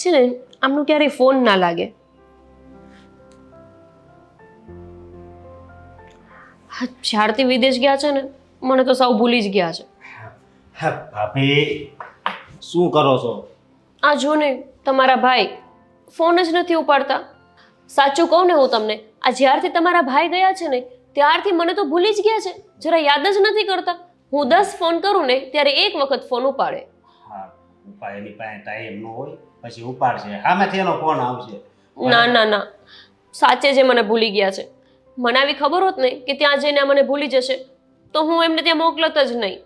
છે ને આમનું ક્યારેય ફોન ના લાગે. જ્યારથી વિદેશ ગયા છે ને મને તો સાવ ભૂલી જ ગયા છે. હા ભાભી શું કરો છો? આ જો ને તમારા ભાઈ ફોન જ નથી ઉપાડતા. સાચું કહું ને હું તમને, આ જ્યારથી તમારા ભાઈ ગયા છે ને ત્યારથી મને તો ભૂલી જ ગયા છે, જરા યાદ જ નથી કરતા. હું 10 ફોન કરું ને ત્યારે એક વખત ફોન ઉપાડે. હા એની પાસે ટાઈમ ન હોય પછી ઉપાડશે, સામેથી એનો ફોન આવશે. ના ના ના, સાચે જે મને ભૂલી ગયા છે. મને આવી ખબર હોત ને કે ત્યાં જઈને આ મને ભૂલી જશે તો હું એમને ત્યાં મોકલત જ નહીં.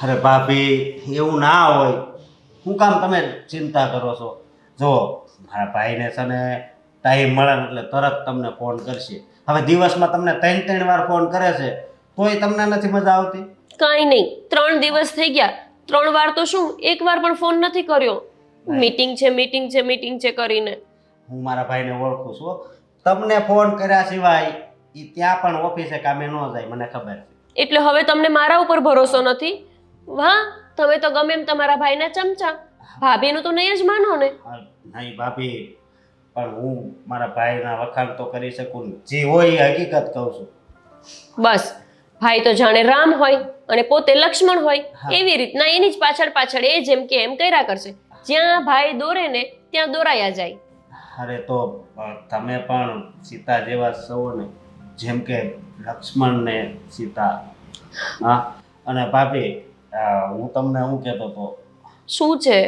અરે ભાભી એવું ના હોય, શું કામ તમે ચિંતા કરો છો? જો મારા ભાઈને છે ને ટાઈમ મળે ને એટલે તરત તમને ફોન કરશે. હવે દિવસમાં તમને 3 વાર ફોન કરે છે તોય તમને નથી મજા આવતી? કાંઈ નહીં, 3 દિવસ થઈ ગયા, 3 વાર તો શું, 1 વાર પણ ફોન નથી કર્યો. મીટિંગ છે મીટિંગ છે મીટિંગ છે કરીને. હું મારા ભાઈને ઓળખું છું. તમને ફોન કર્યા સિવાય ઈ ત્યાં પણ ઓફિસે કામે ન જાય, મને ખબર છે. એટલે હવે તમને મારા ઉપર ભરોસો નથી? વાહ, તમે તો ગમે એમ તમારા ભાઈના ચમચા. ભાભીનું તો નહીં જ માનો ને? નહીં ભાભી, પણ હું મારા ભાઈના વખાણ તો કરી શકું ને. જે હોય એ હકીકત કહું છું. બસ, ભાઈ તો જાણે રામ હોય અને પોતે લક્ષ્મણ હોય એવી રીતના એની જ પાછળ પાછળ એ જેમ કે એમ કર્યા કરશે. જ્યાં ભાઈ દોરે ને ત્યાં દોરાયા જાય. અરે તો તમે પણ સીતા જેવા છો ને, જેમ કે લક્ષ્મણ ને સીતા. હા, અને ભાભી હું તમને શું કહેતો હતો, શું છે?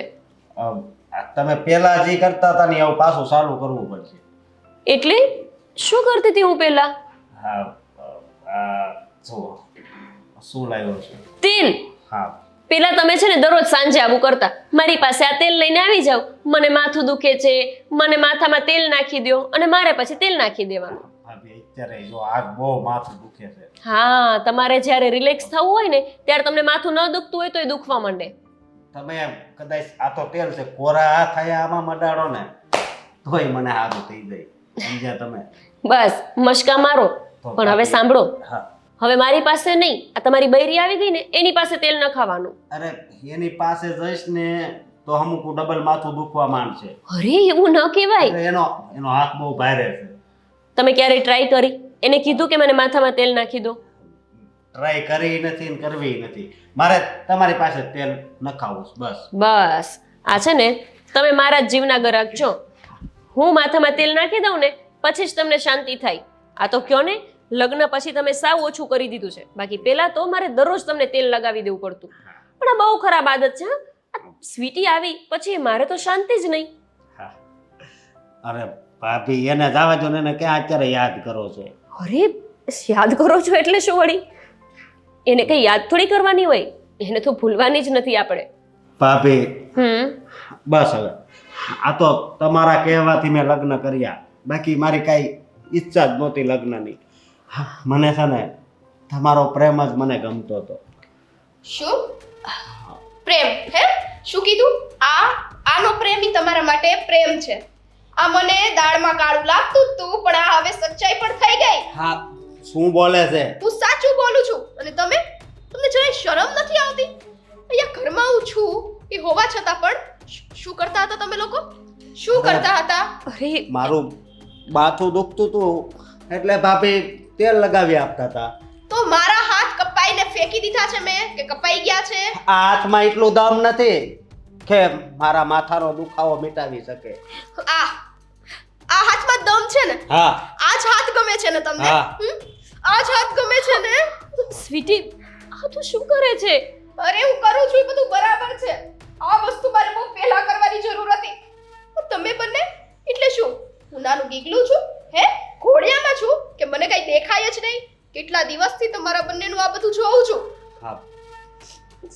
તમે પેલા જે કરતા હતા ને એવું પાછું ચાલુ કરવું પડશે. એટલે શું કરતી હતી હું પહેલા? હા જો શું લાવ્યો છે? તેલ. હા, પેલા તમે છે ને દરરોજ સાંજે આવું કરતા, મારી પાસે આ તેલ લઈને આવી જાવ, મને માથું દુખે છે, મને માથામાં તેલ નાખી દો, અને મારે પછી તેલ નાખી દેવાનું. ભાભી અત્યારે જો આજ બહુ માથું દુખે છે. હા, તમારે જ્યારે રિલેક્સ થવું હોય ને ત્યારે તમને માથું ન દુખતું હોય તો એ દુખવા માંડે. તમે કદાચ આ તો તેલ છે, કોરા હાથ થયા આમાં મડાડો ને તોય મને સારું થઈ જાય, સમજ્યા તમે? બસ મશકા મારો. પણ હવે સાંભળો, હા. હવે મારી પાસે નહીં, આ તમારી બૈરી આવી ગઈ ને એની પાસે તેલ ન ખાવાનું. અરે એની પાસે જઈશ ને તો અમુક ડબલ માથું દુખવા માંડશે. અરે એવું ન કહેવાય. અરે એનો હાથ બહુ ભારે છે. તમે ક્યારેય ટ્રાય કરી? એને કીધું કે મને માથામાં તેલ નાખી દો? ટ્રાય કરી નથી ને કરવી નથી. મારે તમારી પાસે તેલ નખાવું છે, બસ. બસ આ છે ને તમે મારા જ જીવના ગરાક છો. હું માથામાં તેલ નાખી દઉં ને પછી જ તમને શાંતિ થાય. આ તો કયો ને, લગ્ન પછી તમે સાવ ઓછું કરી દીધું છે, બાકી પહેલા તો મારે દરરોજ તમને તેલ લગાવી દેવું પડતું. પણ આ બહુ ખરાબ આદત છે. સ્વીટી આવી પછી મારે તો શાંતિ જ નહીં. હા, અરે ભાભી એને જવા દો ને, એને ક્યાં અત્યારે યાદ કરો છો? અરે યાદ કરો છો એટલે શું વળી? એને કઈ યાદ થોડી કરવાની હોય, એને તો ભૂલવાની જ નથી આપણે. ભાભી બસ હવે આ તો તમારા કહેવાથી મેં લગ્ન કર્યા, બાકી મારી કાંઈ ઈચ્છા જ નહોતી લગ્નની. મને છે ને તમારો પ્રેમ જ મને ગમતો હતો. શું પ્રેમ? હે, શું કીધું? આનો પ્રેમ ઈ તમારા માટે પ્રેમ છે. આ મને દાળમાં કાળું લાગતું જ તું, પણ આ હવે સચ્ચાઈ પણ થઈ ગઈ. હા, શું બોલે છે? હું સાચું બોલું છું. અને તમને જરાય શરમ નથી આવતી? અહીંયા ઘરમાં હું છું એ હોવા છતાં પણ શું કરતા હતા તમે લોકો? શું કરતા હતા? અરે મારું માથું દુખતું હતું એટલે ભાભી તેલ લગાવી આપતા હતા. તો મારા હાથ કપાઈને ફેંકી દીધા છે મેં કે કપાઈ ગયા છે? આ હાથમાં એટલું દમ નથી કે મારા માથાનો દુખાવો મિટાવી શકે. આ હાથમાં દમ છે ને? હા. આ જ હાથ ગમે છે ને તમને? હા. આ જ હાથ ગમે છે ને? સ્વીટી, આ તું શું કરે છે? અરે હું કરું છું એ બધું બરાબર છે. આ વસ્તુ મારે બહુ પહેલા કરવાની જરૂર હતી. તમે બંને એટલે શું? હું નાનું ગીગલું છું? હે, ઘોડિયામાં છું કે મને કઈ દેખાય જ નહીં? કેટલા દિવસથી તમારા બંનેનું આ બધું જોઉં છું. હા.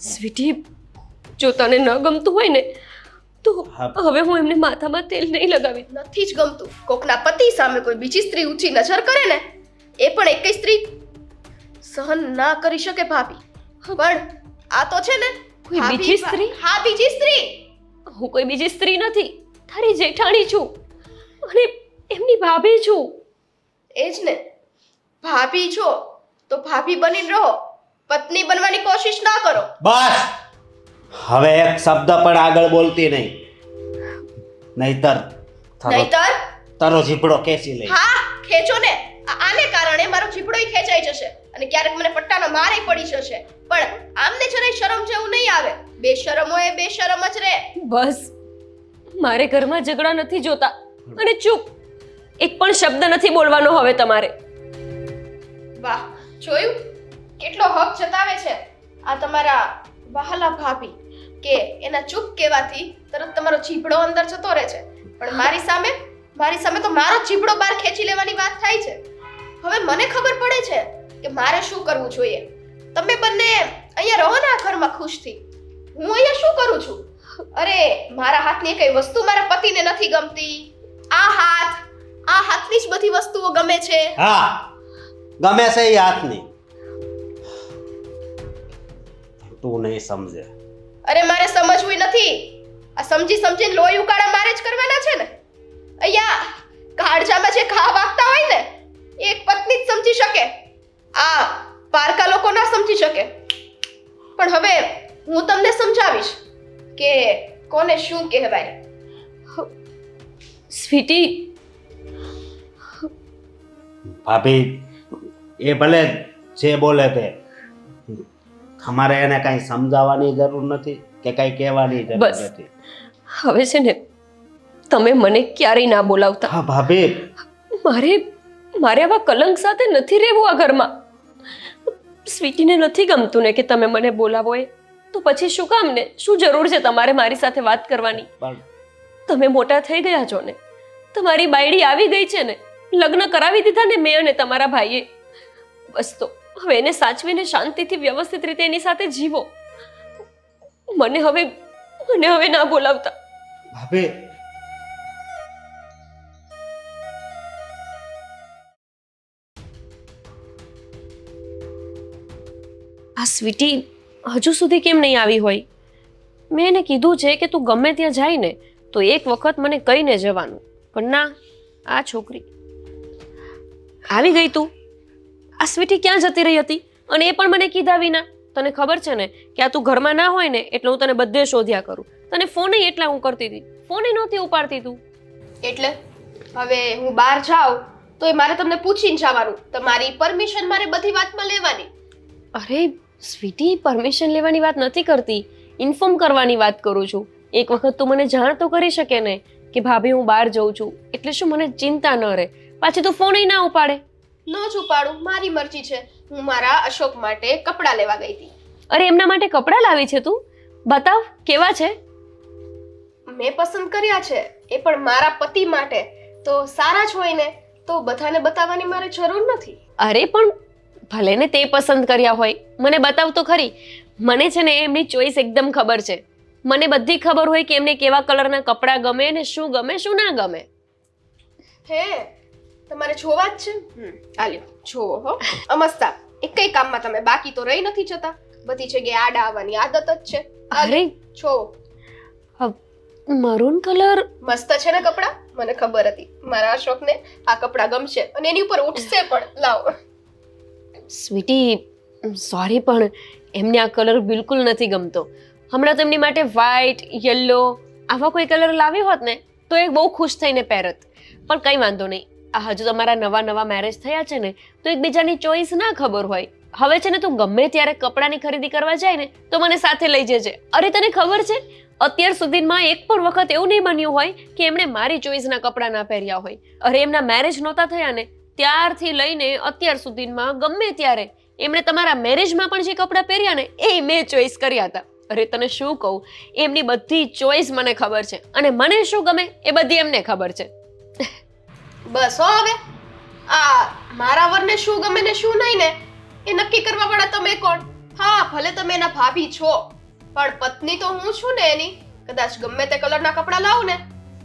સ્વીટી, જો તને ન ગમતું હોય ને તો હા. હવે હું એમને માથામાં તેલ નહીં લગાવી. નથી જ ગમતું. કોકના પતિ સામે કોઈ બીજી સ્ત્રી ઊંચી નજર કરે ને, એ પણ એક સ્ત્રી સહન ના કરી શકે ભાભી. પણ આ તો છે ને કોઈ બીજી સ્ત્રી? હા, બીજી સ્ત્રી. હું કોઈ બીજી સ્ત્રી નથી, તારી જેઠાણી છું અને એમની ભાભી છું. એ જ ને, ભાભી છો તો ભાભી બનીને રહો, પત્ની બનવાની કોશિશ ના કરો. બસ હવે એક શબ્દ પણ આગળ બોલતી નહીં. નહીતર નહીતર તારો જીભડો ખેંચી લઈ. હા ખેંચો ને આને કારણે મારો ચીપડોય ખેંચાઈ જશે અને ક્યારેક મને પટ્ટાનો મારે પડી જશે પણ આમને જરાય શરમ જેવું નહીં આવે બેશરમ હોય બેશરમ જ રહે બસ મારે ઘરમાં ઝઘડા નથી જોતા અને ચૂપ એક પણ શબ્દ નથી બોલવાનો હવે તમારે. વાહ જોયું કેટલો હક જતાવે છે આ તમારા વહાલા ભાભી કે એના ચૂપ કહેવાથી તરત તમારો ચીપડો અંદર જતો રહે છે પણ મારી સામે તો મારો ચીપડો બહાર ખેંચી લેવાની વાત થાય છે. હવે મને ખબર પડે છે કે મારે શું કરવું જોઈએ. તમે બંને અહીંયા રહો ને આ ઘરમાં ખુશથી. હું અહીંયા શું કરું છું? અરે મારા હાથની કઈ વસ્તુ મારા પતિને નથી ગમતી. આ હાથની જ બધી વસ્તુઓ ગમે છે. હા ગમે છે એ હાથની. તું નહીં સમજે. અરે મારે સમજવું નથી. આ સમજીને લોહી ઉકાળા મારે જ કરવાના છે ને. અહીંયા કાળજામાં જે ઘા વાગતા હોય ને એક પત્ની જ સમજી શકે. આ પારકા લોકો ના સમજી શકે. પણ હવે હું તમને સમજાવીશ કે કોને શું કહેવાય. સ્વીટી, ભાભી એ ભલે જે બોલે તે અમારે એને કઈ સમજાવવાની જરૂર નથી કે કઈ કહેવાની જરૂર બસ. નથી. હવે છે ને તમે મને ક્યારેય ના બોલાવતા. હા ભાભી મારે આવા કલંક સાથે નથી રહેવું આ ઘરમાં. સ્વીટીને નથી ગમતું ને કે તમે મને બોલાવો એ તો પછી શું કામ ને શું જરૂર છે તમારે મારી સાથે વાત કરવાની? પણ તમે મોટા થઈ ગયા છો ને, તમારી બાયડી આવી ગઈ છે ને, લગ્ન કરાવી દીધા ને મેં અને તમારા ભાઈએ. બસ તો હવે એને સાચવીને શાંતિથી વ્યવસ્થિત રીતે એની સાથે જીવો. મને હવે ના બોલાવતા. ભાભી આ સ્વીટી હજુ સુધી કેમ નહીં આવી હોય? મેં એને કીધું છે કે તું ગમે ત્યાં જાય ને તો એક વખત મને કહીને જવાનું, પણ ના, આ છોકરી આવી ગઈ. તું આ સ્વીટી ક્યાં જતી રહી હતી અને એ પણ મને કીધા વિના? તને ખબર છે ને કે આ તું ઘરમાં ના હોય ને એટલે હું તને બધે શોધ્યા કરું. તને ફોને એટલા હું કરતી હતી, ફોને નહોતી ઉપાડતી તું. એટલે હવે હું બહાર જાઉં તો એ મારે તમને પૂછીને જવાનું. તમારી પરમિશન મારે બધી વાતમાં લેવાની. અરે સ્વીટી, પરમિશન લેવાની વાત નથી કરતી, ઇન્ફોર્મ કરવાની વાત કરું છું. એક વખત તું મને જાણ તો કરી શકે ને કે ભાભી હું બહાર જઉં છું, એટલે શું મને ચિંતા ન રહે. પાછી તું ફોન ના ઉપાડે. ન જ ઉપાડું, મારી મરજી છે. હું મારા અશોક માટે કપડાં લેવા ગઈ હતી. અરે એમના માટે કપડાં લાવી છે તું? બતાવ કેવા છે. મેં પસંદ કર્યા છે એ પણ મારા પતિ માટે. તો સારા જ હોય ને તો બધાને બતાવવાની મારે જરૂર નથી. અરે પણ ભલે ને તે પસંદ કર્યા હોય, મને બતાવ તો ખરી. મને છે ને એમની ચોઈસ એકદમ ખબર છે. મને બધી ખબર હોય કે એમને કેવા કલરના કપડાં ગમે ને શું ગમે શું ના ગમે. હે તમારે જોવા જ છે? આલ્યો જોવો હો. અમસ્તા એકઈ કામમાં તમે બાકી તો રહી નથી જતા. બધી જગ્યાએ આડા આવવાની આદત જ છે. અરે જોવો મરૂન કલર મસ્ત છે ને કપડાં. મને ખબર હતી મારા અશોકને આ કપડાં ગમશે અને એની ઉપર ઉઠશે પણ. લાવો. સ્વીટી, સોરી પણ એમને આ કલર બિલકુલ નથી ગમતો. હમણાં તો એમની માટે વ્હાઈટ, યલો આવા કોઈ કલર લાવ્યો હોત ને તો એ બહુ ખુશ થઈને પહેરત. પણ કંઈ વાંધો નહીં, આ હજુ તમારા નવા મેરેજ થયા છે ને તો એકબીજાની ચોઈસ ના ખબર હોય. હવે છે ને તું ગમે ત્યારે કપડાની ખરીદી કરવા જાય ને તો મને સાથે લઈ જજે. અરે તને ખબર છે અત્યાર સુધીમાં એક પણ વખત એવું નહીં બન્યું હોય કે એમણે મારી ચોઈસના કપડાં ના પહેર્યા હોય. અરે એમના મેરેજ નહોતા થયા ને ત્યારથી લઈને અત્યાર સુધીમાં ગમે ત્યારે એમણે તમારા મેરેજમાં પણ જે કપડાં પહેર્યા ને એ મેં ચોઈસ કર્યા હતા. અરે તને શું કહું, એમની બધી ચોઈસ મને ખબર છે અને મને શું ગમે એ બધી એમને ખબર છે. બસ હો હવે આ મારા વરને શું ગમે ને શું નહીં ને એ નક્કી કરવા વાળા તમે કોણ? હા ભલે તમે એના ભાભી છો પણ પત્ની તો હું છું ને એની. કદાચ ગમે તે કલરના કપડાં લાવું ને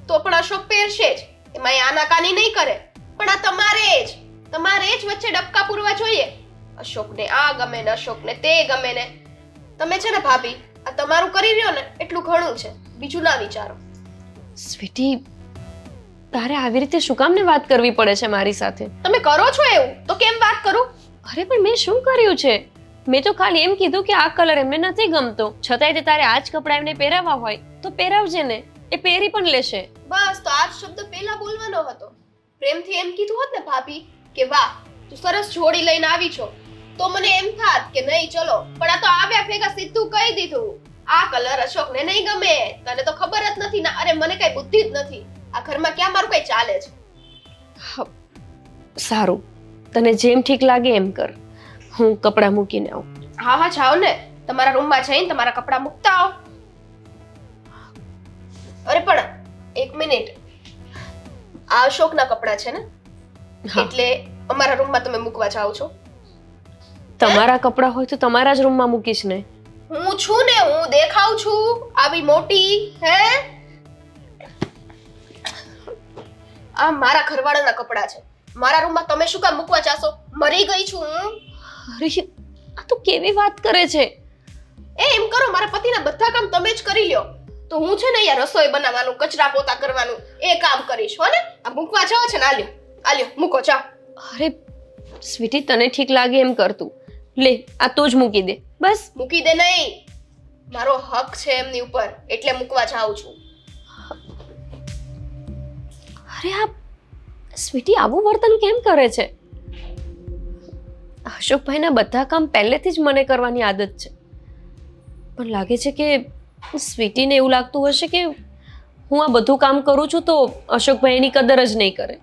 તો પણ અશોક પહેરશે જ. એમાં એ આનાકાની નહીં કરે. પણ આ તમારે જ વચ્ચે ડબકા પૂરવા જોઈએ. અશોકને આ ગમે ને અશોકને તે ગમે ને. તમે છે ને ભાભી આ તમારું કરી રહ્યો ને એટલું ઘણું છે, બીજું ના વિચારો. સ્વીટી, તારે આવી રીતે શું કામ ને વાત કરવી પડે છે મારી સાથે? તમે કરો છો એવું તો કેમ વાત કરું? અરે પણ મેં શું કર્યું છે? મેં તો ખાલી એમ કીધું કે આ કલર એમને નથી ગમતો, છતાંય તે તારે આ જ કપડાં એમને પહેરાવવા હોય તો પહેરાવજે ને. એ પહેરી પણ લેશે. બસ તો આ જ શબ્દ પહેલા બોલવાનો હતો. પ્રેમથી એમ કીધું હોત ને ભાભી કે વાહ તું સરસ જોડી લઈને આવી છો, તો મને એમ થાત કે નહીં ચલો, પણ આ તો આવ્યા ભેગા સીધું કહી દીધું આ કલર અશોકને નહીં ગમે. તને તો ખબર જ નથી ના. અરે મને કઈ બુદ્ધિ જ નથી. આ ઘરમાં ક્યાં મારું કઈ ચાલે છે? સારું, તને જેમ ઠીક લાગે એમ કર. હું કપડાં મૂકીને આવું. હા હા જાઓ ને, તમારા રૂમમાં જઈને તમારા કપડાં મૂકતા આવો. અરે પણ એક મિનિટ, આ અશોકના કપડાં છે ને, હા. એટલે અમારા રૂમમાં તમે મૂકવા જાઓ છો? તમારા કપડાં હોય તો તમારા જ રૂમમાં મૂકીશ ને. હું છું ને, હું દેખાઉં છું આવી મોટી હે? આ મારા ઘરવાળાના કપડાં છે, મારા રૂમમાં તમે શું કામ મૂકવા જાશો? મરી ગઈ છું હું? અરે આ તો કેવી વાત કરે છે. એમ કરો, મારા પતિના બધા કામ તમે જ કરી લ્યો, તો હું છે ને અહીંયા રસોઈ બનાવવાનું, કચરા પોતા કરવાનું એ કામ કરીશ. હો ને, આ મૂકવા જાઓ છે ને, આલ્યો મૂકો જાઓ. અરે સ્વીટી, તને ઠીક લાગે એમ કરતું. લે આ તું જ મૂકી દે બસ. મૂકી દે નહીં, મારો હક છે એમની ઉપર, એટલે મૂકવા જાઉં છું. અરે આ સ્વીટી આવું વર્તન કેમ કરે છે? અશોકભાઈના બધા કામ પહેલેથી જ મને કરવાની આદત છે, પણ લાગે છે કે સ્વીટીને એવું લાગતું હશે કે હું આ બધું કામ કરું છું તો અશોકભાઈ એની કદર જ નહીં કરે.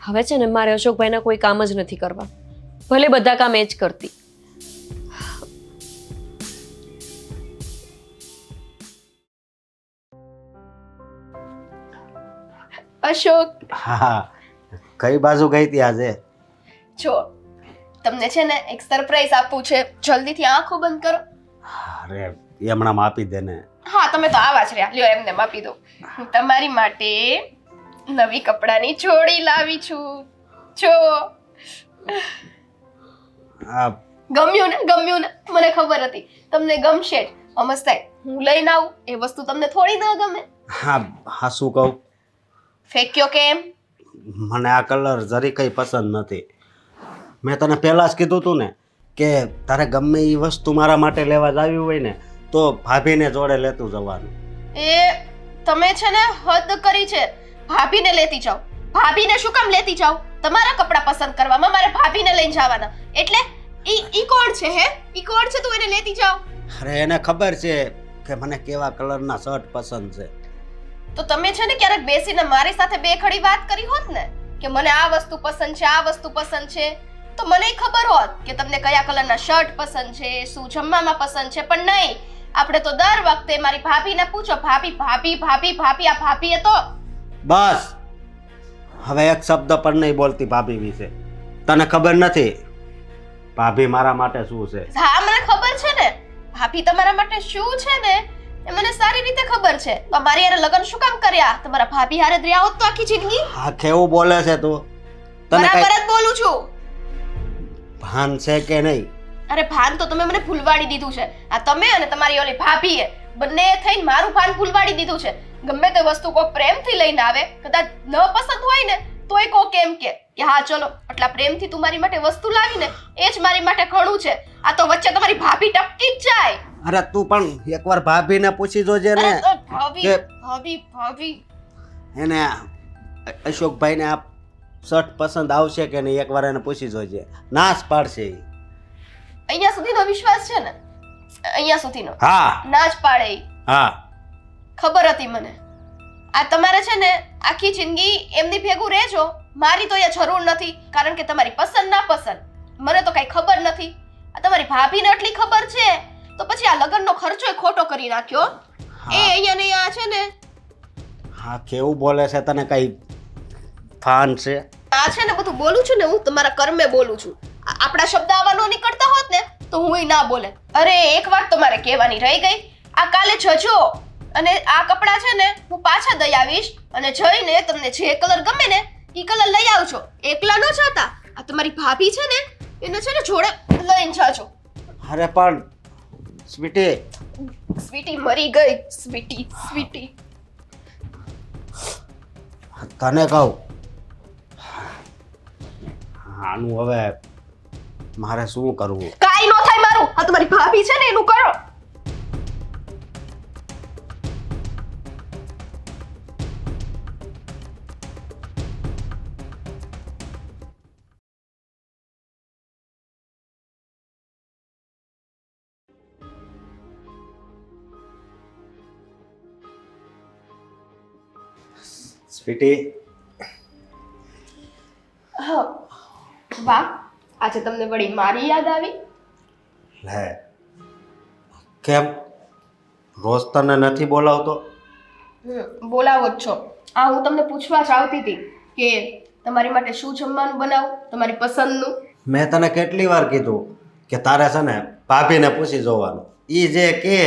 હવે છે ને મારે અશોકભાઈના કોઈ કામ જ નથી કરવા, ભલે બધા કામ એ જ કરતી. અશોક, હા, કઈ બાજુ ગઈ હતી આજે? જો તમને છે ને એક સરપ્રાઈઝ આપવું છે, જલ્દીથી આંખો બંધ કરો. અરે એ હમણાં આપી દે ને. હા તમે તો આવા જ રહ્યા, લ્યો એમને આપી દો. હું તમારી માટે નવી કપડાની જોડી લાવી છું. જો આ ગમ્યું ને? મને ખબર હતી તમને ગમશે જ. અમસ્તાઈ હું લઈને આવું એ વસ્તુ તમને થોડી ના ગમે? હા શું કહું, ફેંક્યો કેમ? મને આ કલર જરી કઈ પસંદ નથી. મેં તને પહેલા જ કીધું તું ને કે તારે ગમે એ વસ્તુ મારા માટે લેવા જ આવી હોય ને તો ભાભીને જોડે લેતું જવાનું. એ તમે છે ને હદ કરી છે. ભાભીને લેતી જાઓ. ભાભીને શું કામ લેતી જાઓ? તમારા કપડાં પસંદ કરવામાં મારે ભાભીને લઈને જવાના. એટલે ઈ કોણ છે હે? ઈ કોણ છે તું એને લેતી જાઓ? અરે એને ખબર છે કે મને કેવા કલરના શર્ટ પસંદ છે. તો તમે છે ને ક્યારેક બેસીને મારી સાથે બે ખડી વાત કરી હોત ને કે મને આ વસ્તુ પસંદ છે, આ વસ્તુ પસંદ છે, તો મને ખબર હોત કે તમને કયા કલરના શર્ટ પસંદ છે, શું જમવામાં પસંદ છે. પણ નહીં, આપણે તો દર વખતે મારી ભાભીને પૂછો, ભાભી ભાભી ભાભી ભાભી. આ ભાભીએ તો બસ હવે એક શબ્દ પણ નહીં બોલતી ભાભી વિશે. તને ખબર નથી ભાભી મારા માટે શું છે? હા મને ખબર છે ને, ભાભી તમારા માટે શું છે ને એ મને સારી રીતે ખબર છે. તો મારી હારે લગ્ન શું કામ કર્યા? તમારા ભાભી હારે જ રહ્યા હોત તો આખી જિંદગી. હા કેવું બોલે છે તું? તને બરાબર કઈ જ બોલું છું. ભાન છે કે નહીં? અરે ભાન તો તમે મને ભૂલવાડી દીધું છે. આ તમે અને તમારી ઓલી ભાભીએ બંને થઈને મારું ભાન ભૂલવાડી દીધું છે. ગમે તે વસ્તુ કોઈ પ્રેમથી લઈને આવે, કદાચ ન પસંદ હોય ને તોય કોઈ કેમ કે હા ચલો આટલા પ્રેમથી તું મારી માટે વસ્તુ લાવીને એ જ મારી માટે ઘણું છે. આ તો વચ્ચે તમારી ભાભી ટપકી જ જાય. અરે તું પણ એકવાર ભાભીને પૂછી જોજે ને ભાભી કે ભાભી ભાભી એને અશોકભાઈને આ શર્ટ પસંદ આવશે કે નહીં એકવાર એને પૂછી જોજે. નાશ પાડશે ઈ. અહીંયા સુધીનો વિશ્વાસ છે ને? અહીંયા સુધીનો હા ના જ પાડે ઈ. હા ખબર હતી મને. આ તમારે છે ને આખી જિંદગી એમની ભેગું રહેજો, મારી તો અહીંયા જરૂર નથી, કારણ કે તમારી પસંદ ના પસંદ મને તો કઈ ખબર નથી. આ તમારી ભાભીને આટલી ખબર છે તો પછી આ લગ્નનો ખર્ચો ખોટો કરી નાખ્યો. એ અહીંયા ને આ છે ને હા કેવું બોલે છે? તને કઈ ફાન છે? આ છે ને બધું બોલું છું ને હું તમારા કર્મે બોલું છું. આપણા શબ્દ આવા નો નીકળતા હોત ને તો હું ના બોલે. અરે એક વાત તો મારે કહેવાની રહી ગઈ. આ કાલે જજો અને આ કપડાં છે ને હું પાછા દઈ આવીશ અને જઈને તમને જે કલર ગમે ને એ કલર લઈ આવજો. એકલા ન જતા, આ તમારી ભાભી છે ને એને છે ને જોડે લઈને જાજો. અરે પણ સ્વીટી, સ્વીટી મરી ગઈ. સ્વીટી સ્વીટી તને કહું આનું હવે મારે શું કરવું? કાઈ નો થાય મારું. આ તમારી ભાભી છે ને એનું કરો. સ્વીટી, હા વાહ, આજે તમને વળી મારી યાદ આવી. લે કેમ રોજ તને નથી બોલાવતો? બોલાવો જ છો. હું તમને પૂછવા જ આવતી હતી કે તમારી માટે શું જમવાનું બનાવું, તમારી પસંદનું. મેં તને કેટલી વાર કીધું કે તારે છે ને ભાભીને પૂછી જોવાનું, ઈ જે કે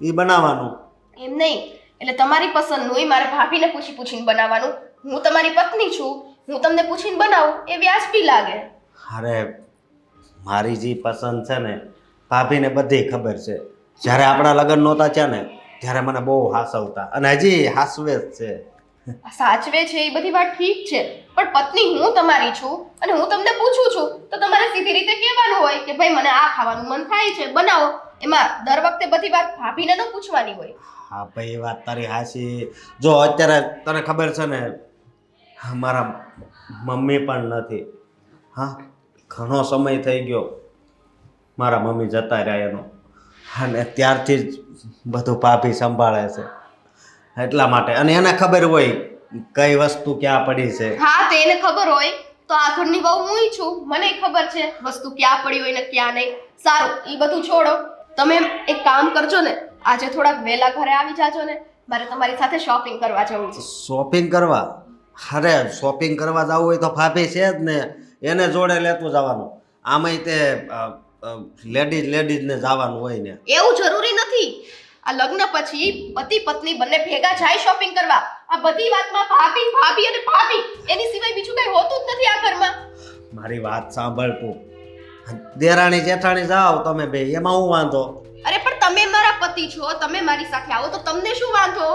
ઈ બનાવવાનું. એમ નહીં, એટલે તમારી પસંદનું ય મારે ભાભીને પૂછીને બનાવવાનું. હું તમારી પત્ની છું, હું તમને પૂછીને બનાવું એ વ્યાજબી લાગે. અરે મારી જે પસંદ છે ને ભાભીને બધી ખબર છે. જ્યારે આપણા લગ્ન નહોતા થયા ને ત્યારે મને બહુ હાસવતા અને હજી હાસવે જ છે. સાચવે છે એ બધી વાત ઠીક છે, પણ પત્ની હું તમારી છું અને હું તમને પૂછું છું તો તમારે સીધી રીતે કહેવાનું હોય કે ભાઈ મને આ ખાવાનું મન થાય છે, બનાવો. એમાં દર વખતે બધી વાત ભાભીને ન પૂછવાની હોય. હા ભાઈ, એ વાત તારી હાચી. જો અત્યારે તને ખબર છે ને મારા મમ્મી પણ નથી. હા, ઘણો સમય થઈ ગયો મારા મમ્મી જતા રહ્યા એનો, અને ત્યારથી જ બધું ભાભી સંભાળે છે એટલા માટે. અને એને ખબર હોય કઈ વસ્તુ ક્યાં પડી છે. હા, તો એને ખબર હોય તો આ ઘરની વહુ હુંય છું, મને ખબર છે વસ્તુ ક્યાં પડી હોય ને ક્યાં નહીં. સારું, એ બધું છોડો. તમે એક કામ કરજો ને, આજે થોડાક વહેલા ઘરે આવી જાજો ને, મારે તમારી સાથે શોપિંગ કરવા જવું છે. શોપિંગ કરવા? અરે શોપિંગ કરવા જવું હોય તો ભાભી છે જ ને, એને જોડે લેતું જવાનું. આમાંય તે લેડીઝને જવાનું હોય ને. એવું જરૂરી નથી. આ લગ્ન પછી પતિ પત્ની બંને ભેગા જાય શોપિંગ કરવા. આ બધી વાતમાં ભાભી ભાભી અને ભાભી, એની સિવાય બીજું કઈ હોતું જ નથી આ ઘરમાં. મારી વાત સાંભળ તું. દેરાણી જેઠાણી જાઓ તમે બે, એમાં હું વાંધો? અરે પણ તમે મારા પતિ છો, તમે મારી સાથે આવો તો તમને શું વાંધો?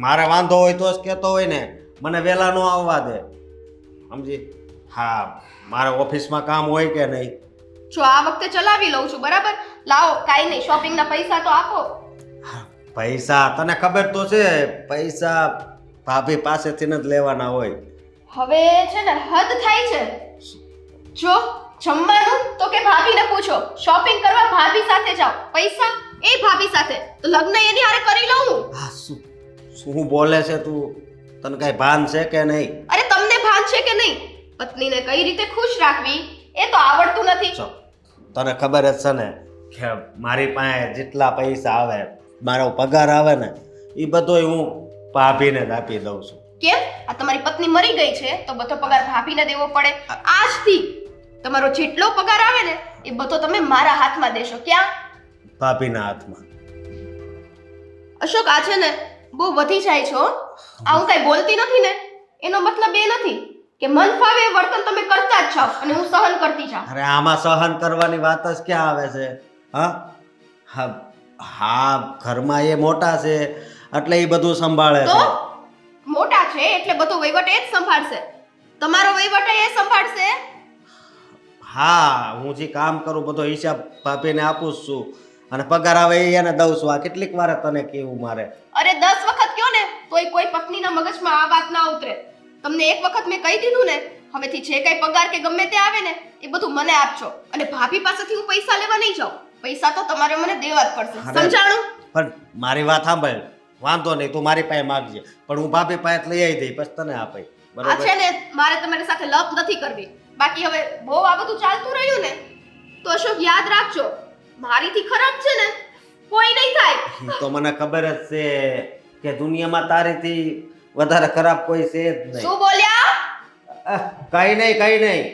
મારે વાંધો હોય તો જ કહેતો હોય ને, મને વહેલા ન આવવા દે, સમજી? હા, મારે ઓફિસમાં કામ હોય કે નહીં. જો આ વખતે ચલાવી લઉં છું, બરાબર? લાવો, કાઈ નહીં, શોપિંગના પૈસા તો આપો. પૈસા તને ખબર તો છે, પૈસા ભાભી પાસેથી જ લેવાના હોય. હવે છે ને હદ થાય છે. જો જમવાનું તો કે ભાભીને પૂછો, શોપિંગ કરવા ભાભી સાથે જાઓ, પૈસા એ ભાભી સાથે, તો લગ્ન એની હારે કરી લઉં. હા, શું બોલે છે તું? તને કઈ ભાન છે કે નહીં? અરે તમને ભાન છે કે નહીં? પત્નીને કઈ રીતે ખુશ રાખવી એ તો આવડતું નથી. તને ખબર જ છે ને કે મારી પાસે જેટલા પૈસા આવે, મારો પગાર આવે ને, એ બધો હું ભાભીને જ આપી દઉં છું. કેમ? આ તમારી પત્ની મરી ગઈ છે તો બધો પગાર ભાભીને દેવો પડે. આજથી તમારો જેટલો પગાર આવે ને એ બધો તમે મારા હાથમાં દેશો. ક્યાં? ભાભીના હાથમાં. અશોક, આ છે ને બહુ વધી જાય છો. આ હું કઈ બોલતી નથી ને, એનો મતલબ એ નથી કે મન ફાવે એ વર્તન તમે કરતા જ જાઓ અને હું સહન કરતી જાઉં. અરે આમાં સહન કરવાની વાત જ ક્યાં આવે છે? હા હા, ઘરમાં એ મોટા છે એટલે એ બધું સંભાળે તો છે. મોટા છે એટલે બધો વહીવટ એ જ સંભાળશે. તમારો વહીવટ એ સંભાળશે. હા, હું જે કામ કરું બધો હિસાબ ભાભીને આપું જ છું અને પગાર આવે એ એને દઉં છું. આ કેટલીક વાર તને કેવું મારે? અરે 10 વખત કયો ને તોય કોઈ પત્નીના મગજમાં આ વાત ના ઉતરે. તમને એક વખત મેં કહી દીધું ને, હવેથી જે કઈ પગાર કે ગમે તે આવે ને એ બધું મને આપજો. અને ભાભી પાસેથી હું પૈસા લેવા નહીં જાઉં. પૈસા તો તમારે મને દેવા જ પડશે. સમજાણું? પણ મારી વાત સાંભળ, વાંધો નહીં, તું મારી પાસે માગજે, પણ હું ભાભી પાસે લઈ આવી દઈ પછી તને આપે. આ બરોબર? છે ને મારે તમારી સાથે લપ નથી કરવી. બાકી હવે બહુ આ બધું ચાલતું રહ્યું ને તો અશોક યાદ રાખજો, મારીથી ખરાબ છે ને કોઈ નહીં થાય. ઈ તો મને ખબર જ છે કે દુનિયામાં તારીથી વધારે ખરાબ કોઈ છે જ નહીં. શું બોલ્યા? કઈ નહીં.